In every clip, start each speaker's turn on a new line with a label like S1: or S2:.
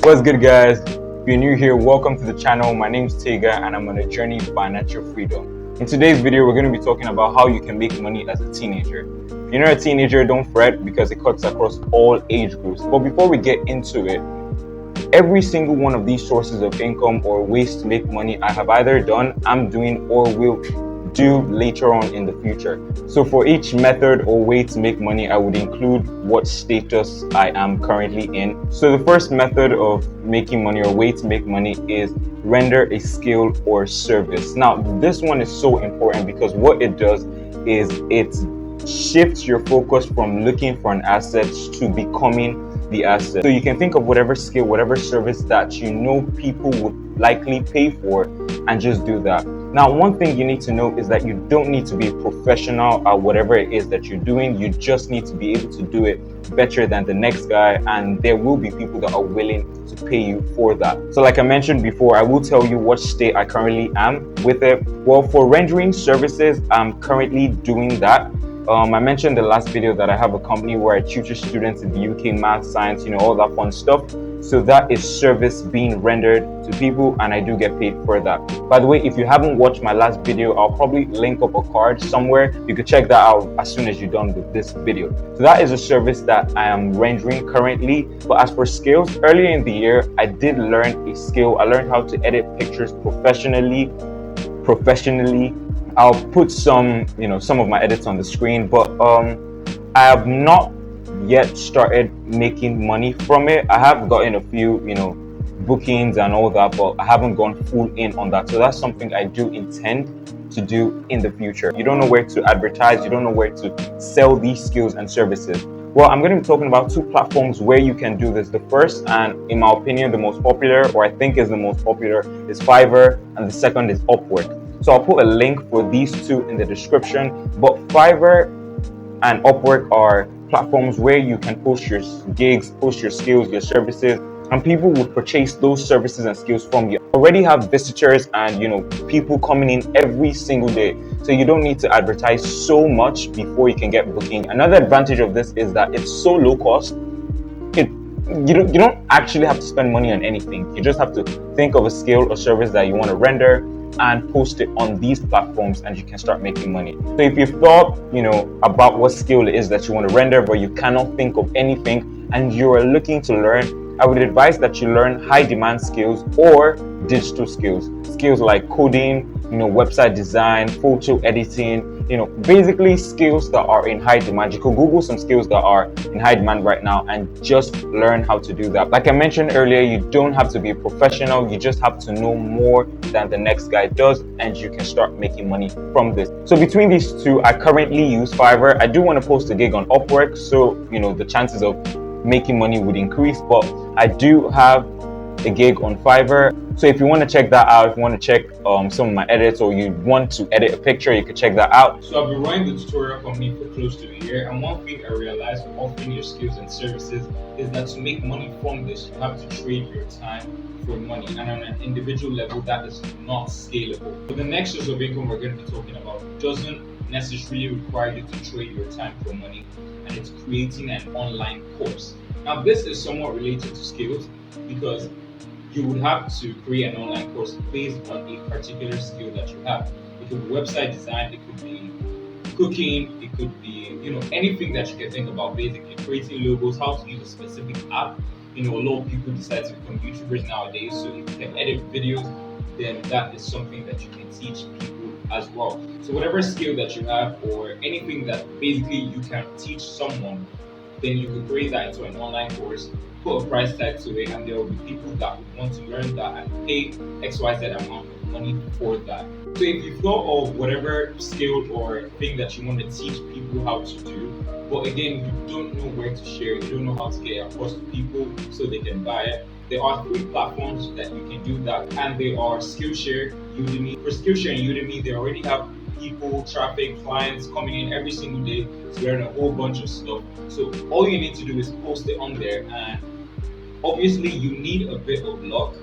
S1: What's good, guys? If you're new here, welcome to the channel. My name is Tega and I'm on a journey to financial freedom. In today's video, we're going to be talking about how you can make money as a teenager. If you're not a teenager, don't fret because it cuts across all age groups. But before we get into it, every single one of these sources of income or ways to make money I have either done, I'm doing, or will do later on in the future. So for each method or way to make money, I would include what status I am currently in. So the first method of making money or way to make money is render a skill or service. Now, this one is so important because what it does is it shifts your focus from looking for an asset to becoming the asset. So you can think of whatever skill, whatever service that you know people would likely pay for and just do that. Now, one thing you need to know is that you don't need to be a professional at whatever it is that you're doing. You just need to be able to do it better than the next guy, and there will be people that are willing to pay you for that. So like I mentioned before, I will tell you what state I currently am with it. Well, for rendering services, I'm currently doing that. I mentioned in the last video that I have a company where I tutor students in the UK, math, science, all that fun stuff. So that is service being rendered to people, and I do get paid for that. By the way, if you haven't watched my last video, I'll probably link up a card somewhere. You could check that out as soon as you're done with this video. So that is a service that I am rendering currently. But as for skills, earlier in the year, I did learn a skill. I learned how to edit pictures professionally. I'll put some of my edits on the screen, but I have not yet started making money from it. I have gotten a few bookings and all that, but I haven't gone full in on that. So that's something I do intend to do in the future. You don't know where to advertise, you don't know where to sell these skills and services. Well, I'm going to be talking about two platforms where you can do this. The first, and in my opinion the most popular, or I think is the most popular, is Fiverr, and the second is Upwork. So I'll put a link for these two in the description. But Fiverr and Upwork are platforms where you can post your gigs, post your skills, your services, and people would purchase those services and skills from you. Already have visitors and people coming in every single day. So you don't need to advertise so much before you can get booking. Another advantage of this is that it's so low cost. You don't actually have to spend money on anything. You just have to think of a skill or service that you want to render and post it on these platforms, and you can start making money. So if you've thought about what skill it is that you want to render, but you cannot think of anything and you are looking to learn, I would advise that you learn high demand skills or digital skills like coding, website design, photo editing, basically skills that are in high demand. You could Google some skills that are in high demand right now and just learn how to do that. Like I mentioned earlier, you don't have to be a professional. You just have to know more than the next guy does, and you can start making money from this. So between these two, I currently use Fiverr. I do want to post a gig on Upwork, so the chances of making money would increase, but I do have a gig on Fiverr. So if you want to check that out, if you want to check some of my edits, or you want to edit a picture, you can check that out. So I've been running the tutorial company for close to a year, and one thing I realized from offering your skills and services is that to make money from this, you have to trade your time for money, and on an individual level that is not scalable. So the next source of income we're going to be talking about doesn't necessarily require you to trade your time for money, and it's creating an online course. Now this is somewhat related to skills because you would have to create an online course based on a particular skill that you have. It could be website design, it could be cooking, it could be anything that you can think about, basically creating logos, how to use a specific app. A lot of people decide to become YouTubers nowadays, so if you can edit videos, then that is something that you can teach people as well. So whatever skill that you have, or anything that basically you can teach someone, then you could create that into an online course, put a price tag to it, and there will be people that would want to learn that and pay XYZ amount of money for that. So if you thought of whatever skill or thing that you want to teach people how to do, but again, you don't know where to share, you don't know how to get it across to people so they can buy it, there are 3 platforms that you can do that, and they are Skillshare, Udemy. For Skillshare and Udemy, they already have people, traffic, clients coming in every single day to learn a whole bunch of stuff. So all you need to do is post it on there, and obviously you need a bit of luck,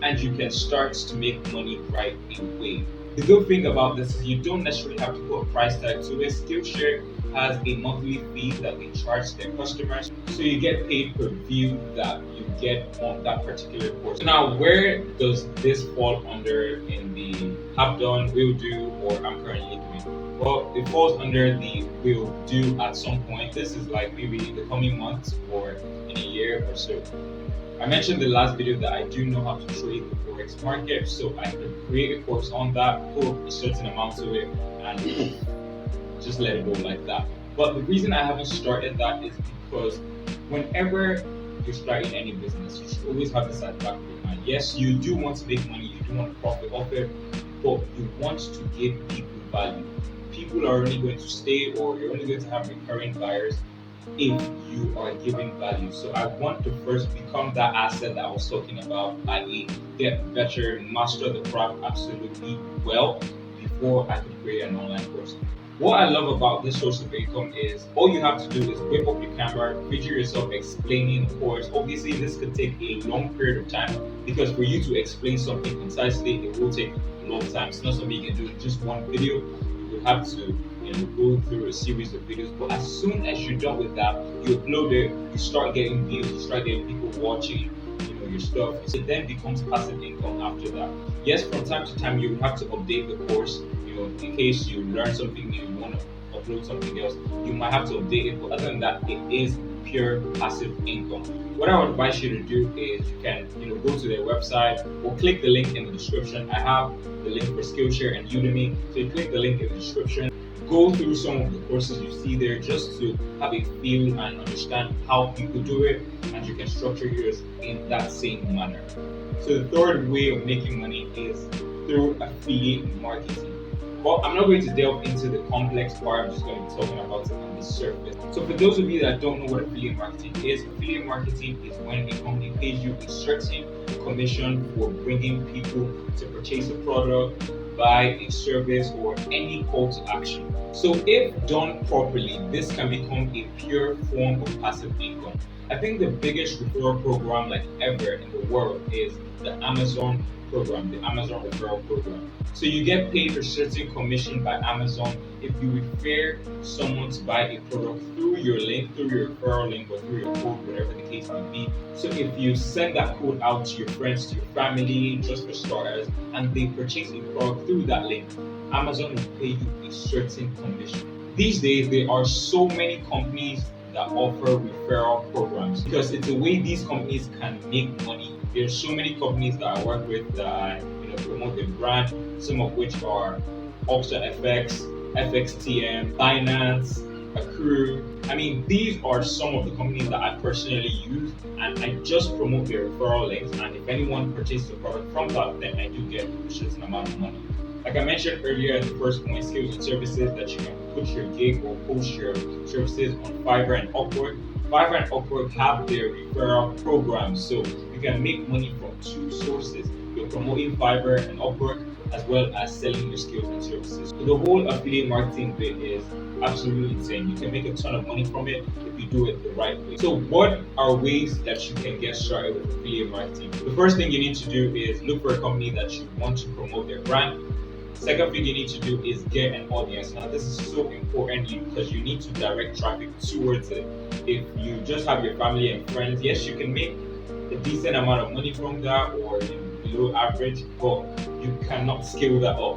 S1: and you can start to make money right away. The good thing about this is you don't necessarily have to put a price tag to it. Skillshare has a monthly fee that they charge their customers. So you get paid per view that you get on that particular course. So now, where does this fall under in the have done, will do, or I'm currently doing? Well, it falls under the will do at some point. This is like maybe in the coming months or in a year or so. I mentioned in the last video that I do know how to trade the forex market, so I could create a course on that, put a certain amount to it, and just let it go like that. But the reason I haven't started that is because whenever you're starting any business, you should always have this at the back of your mind. Yes, you do want to make money, you do want to profit off it, but you want to give people value. People are only going to stay, or you're only going to have recurring buyers if you are giving value. So I want to first become that asset that I was talking about, i.e., get better, master the craft absolutely well before I could create an online course. What I love about this source of income is all you have to do is whip up your camera, picture yourself explaining the course. Obviously, this could take a long period of time because for you to explain something concisely, it will take a long time. It's not something you can do in just one video. You will have to go through a series of videos. But as soon as you're done with that, you upload it, you start getting views, you start getting people watching your stuff. It then becomes passive income after that. Yes, from time to time you have to update the course. In case you learn something new, you want to upload something else, you might have to update it. But other than that, it is pure passive income. What I would advise you to do is you can go to their website or click the link in the description. I have the link for Skillshare and Udemy. So you click the link in the description. Go through some of the courses you see there just to have a feel and understand how people do it, and you can structure yours in that same manner. So the third way of making money is through affiliate marketing. Well, I'm not going to delve into the complex part. I'm just going to be talking about it on the surface. So for those of you that don't know what affiliate marketing is is when a company pays you a certain commission for bringing people to purchase a product, buy a service, or any call to action. So if done properly, this can become a pure form of passive income. I think the biggest referral program like ever in the world is the Amazon program, the Amazon referral program. So you get paid a certain commission by Amazon if you refer someone to buy a product through your link, through your referral link, or through your code, whatever the case may be. So if you send that code out to your friends, to your family, just for starters, and they purchase a product through that link, Amazon will pay you a certain commission. These days, there are so many companies that offer referral programs because it's a way these companies can make money. There's so many companies that I work with that promote their brand, some of which are Oxa FX, FXTM, Binance, Accrue. I mean, these are some of the companies that I personally use, and I just promote their referral links. And if anyone purchases a product from that, then I do get a certain amount of money. Like I mentioned earlier in the first point, skills and services, that you can put your gig or post your services on Fiverr and Upwork. Fiverr and Upwork have their referral programs, so you can make money from two sources. You're promoting Fiverr and Upwork as well as selling your skills and services. So the whole affiliate marketing bit is absolutely insane. You can make a ton of money from it if you do it the right way. So what are ways that you can get started with affiliate marketing? The first thing you need to do is look for a company that you want to promote their brand. Second thing you need to do is get an audience. Now this is so important because you need to direct traffic towards it. If you just have your family and friends, yes, you can make a decent amount of money from that, or below average, but you cannot scale that up.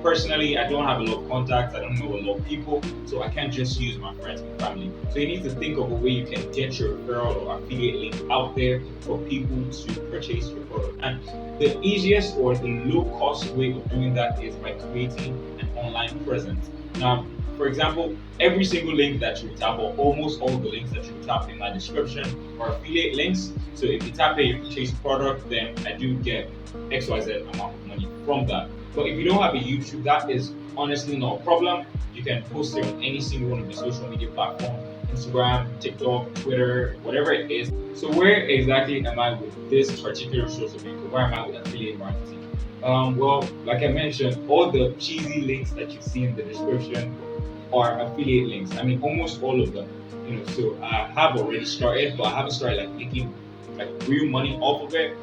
S1: Personally, I don't have a lot of contacts, I don't know a lot of people, so I can't just use my friends and family. So you need to think of a way you can get your referral or affiliate link out there for people to purchase your product. And the easiest or the low cost way of doing that is by creating an online presence. Now, for example, every single link that you tap, or almost all the links that you tap in my description, are affiliate links. So if you tap it, you purchase product, then I do get XYZ amount of money from that. But if you don't have a YouTube, that is honestly not a problem. You can post it on any single one of the social media platforms, Instagram, TikTok, Twitter, whatever it is. So where exactly am I with this particular source of income? Where am I with affiliate marketing? Well, like I mentioned, all the cheesy links that you see in the description are affiliate links. I mean, almost all of them. So I have already started, but I haven't started making real money off of it.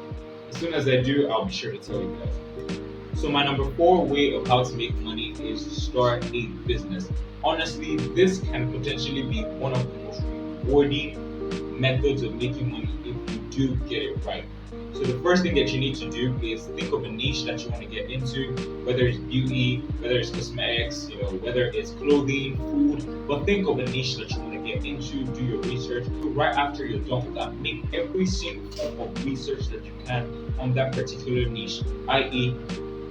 S1: As soon as I do, I'll be sure to tell you guys. So my number 4 way of how to make money is to start a business. Honestly, this can potentially be one of the most rewarding methods of making money if you do get it right. So the first thing that you need to do is think of a niche that you want to get into, whether it's beauty, whether it's cosmetics, whether it's clothing, food, but think of a niche that you want to get into, do your research. Right after you're done with that, make every single form of research that you can on that particular niche, i.e.,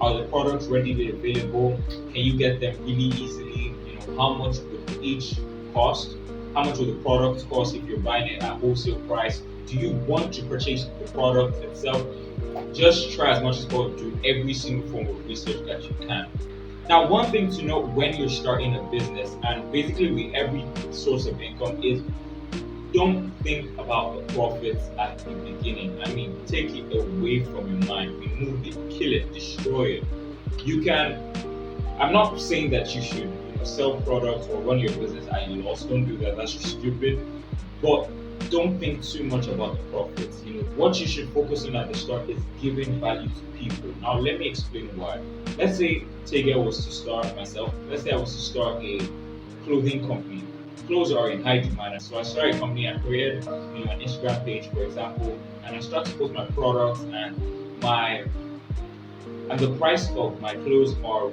S1: are the products readily available? Can you get them really easily? How much would each cost? How much would the product cost if you're buying it at wholesale price? Do you want to purchase the product itself? Just try as much as possible to do every single form of research that you can. Now, one thing to note when you're starting a business, and basically with every source of income, is don't think about the profits at the beginning. I mean, take it away from your mind, remove it, kill it, destroy it. You can, I'm not saying that you should sell products or run your business at a loss. Don't do that, that's stupid. But don't think too much about the profits. What you should focus on at the start is giving value to people. Now, let me explain why. Let's say Tega was to start myself. Let's say I was to start a clothing company. Clothes are in high demand, so I started a company. I created, an Instagram page, for example, and I started to post my products and the price of my clothes are,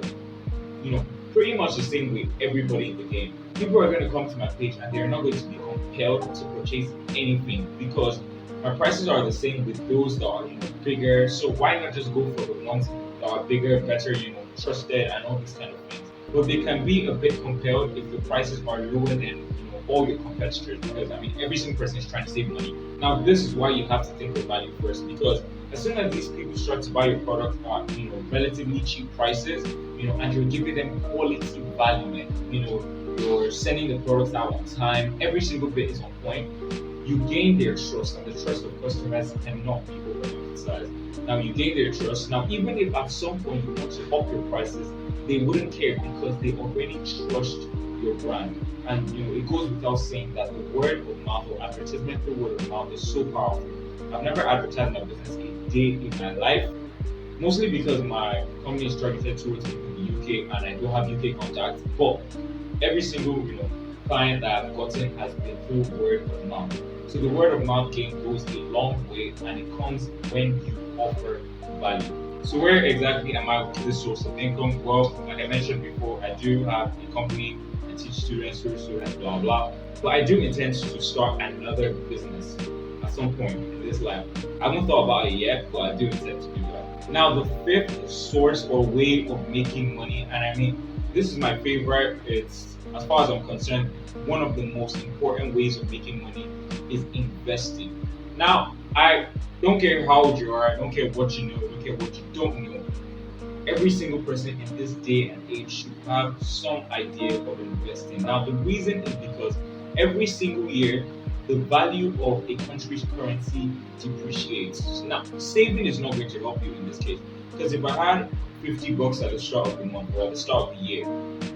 S1: pretty much the same with everybody in the game. People are going to come to my page and they're not going to be compelled to purchase anything because my prices are the same with those that are bigger. So why not just go for the ones that are bigger, better, trusted, and all these kind of things. But they can be a bit compelled if the prices are lower than all your competitors, because every single person is trying to save money. Now this is why you have to think of value first, because as soon as these people start to buy your product at relatively cheap prices, and you're giving them quality value, you're sending the products out on time, every single bit is on point, you gain their trust, and the trust of customers cannot be overemphasized. Now you gain their trust. Now even if at some point you want to up your prices, they wouldn't care because they already trust your brand. And it goes without saying that the word of mouth or advertisement through word of mouth is so powerful. I've never advertised my business a day in my life, mostly because my company is targeted towards people in the UK and I don't have UK contacts. But every single client that I've gotten has been through word of mouth. So the word of mouth game goes a long way, and it comes when you offer value. So where exactly am I with this source of income? Well, like I mentioned before, I do have a company. I teach students, blah blah. But I do intend to start another business at some point in this life. I haven't thought about it yet, but I do intend to do that. Now, the 5th source or way of making money, and this is my favorite. It's, as far as I'm concerned, one of the most important ways of making money is investing. Now, I don't care how old you are, I don't care what you know, I don't care what you don't know. Every single person in this day and age should have some idea of investing. Now, the reason is because every single year, the value of a country's currency depreciates. Now, saving is not going to help you in this case, because if I had $50 at the start of the month or at the start of the year,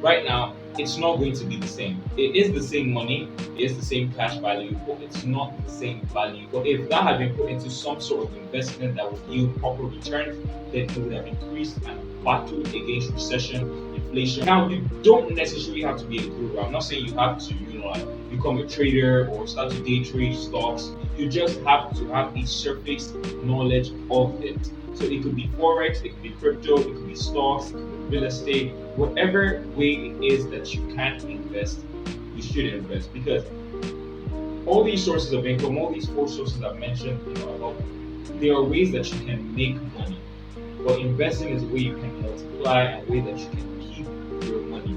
S1: right now it's not going to be the same. It is the same money, it is the same cash value, but it's not the same value. But if that had been put into some sort of investment that would yield proper returns, then it would have increased and battled against recession, inflation. Now, you don't necessarily have to be a guru. I'm not saying you have to, become a trader or start to day trade stocks. You just have to have a surface knowledge of it. So it could be Forex, it could be crypto, it could be stocks, it could be real estate, whatever way it is that you can invest, you should invest, because all these sources of income, all these 4 sources I've mentioned, there are ways that you can make money, but investing is a way you can multiply and a way that you can keep your money.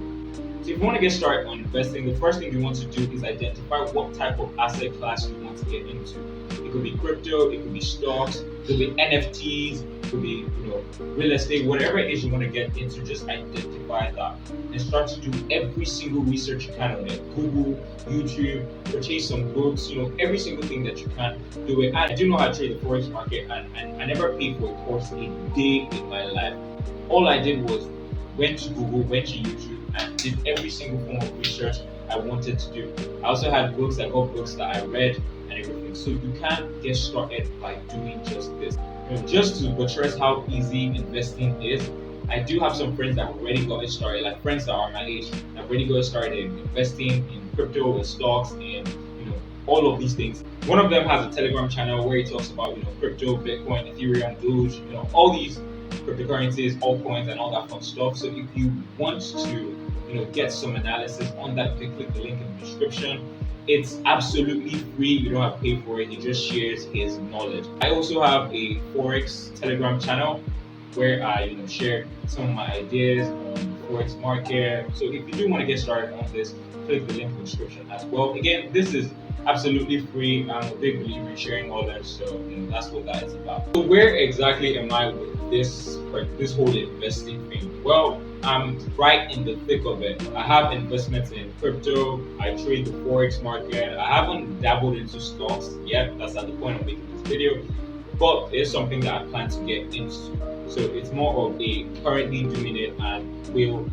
S1: So if you want to get started on investing, the first thing you want to do is identify what type of asset class you want to get into. It could be crypto, it could be stocks, it could be NFTs, it could be real estate, whatever it is you want to get into. Just identify that and start to do every single research you can on it. Google, YouTube, purchase some books, every single thing that you can, do it. I do know how to trade the forex market, and I never paid for a course a day in my life. All I did was went to Google, went to YouTube, and did every single form of research I wanted to do. I also had books, I got books that I read and everything. So you can get started by doing just this. Just to buttress how easy investing is,
S2: I do have some friends that already got it started, like friends that are my age that already got it started investing in crypto, in stocks, and all of these things. One of them has a Telegram channel where he talks about crypto, Bitcoin, Ethereum, Doge, all these cryptocurrencies, altcoins, and all that fun stuff. So if you want to get some analysis on that, you can click the link in the description. It's absolutely free. You don't have to pay for it. He just shares his knowledge. I also have a Forex Telegram channel where I share some of my ideas on the Forex market. So if you do want to get started on this, click the link in the description as well. Again, this is absolutely free. I'm a big believer in sharing knowledge, so that's what that is about. So where exactly am I with this whole investing thing? Well, I'm right in the thick of it. I have investments in crypto. I trade the forex market. I haven't dabbled into stocks yet. That's at the point of making this video, but it's something that I plan to get into. So it's more of a currently doing it and will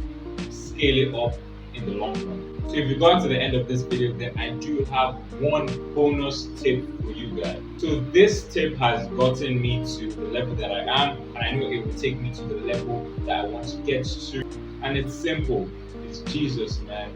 S2: scale it up in the long run. So if you got to the end of this video, then I do have one bonus tip for you guys. So this tip has gotten me to the level that I am, and I know it will take me to the level that I want to get to. And it's simple. It's Jesus, man.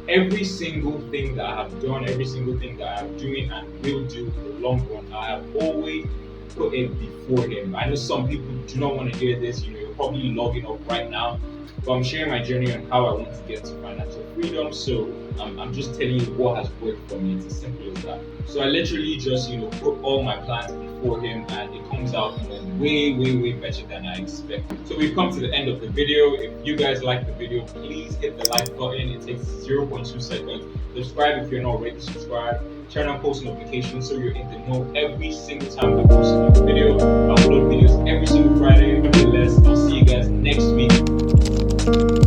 S2: Every single thing that I have done, every single thing that I'm doing and will do in the long run, I have always put it before him. I know some people do not want to hear this. You're probably logging up right now, but I'm sharing my journey on how I want to get to financial freedom. So I'm just telling you what has worked for me. It's as simple as that. So I literally just put all my plans before him, and it comes out way better than I expected. So we've come to the end of the video. If you guys like the video, please hit the like button. It takes 0.2 seconds. Subscribe if you're not already subscribed. Turn on post notifications so you're in the know every single time I post a new video. I upload videos every single Friday. Nevertheless, I'll see you guys next week.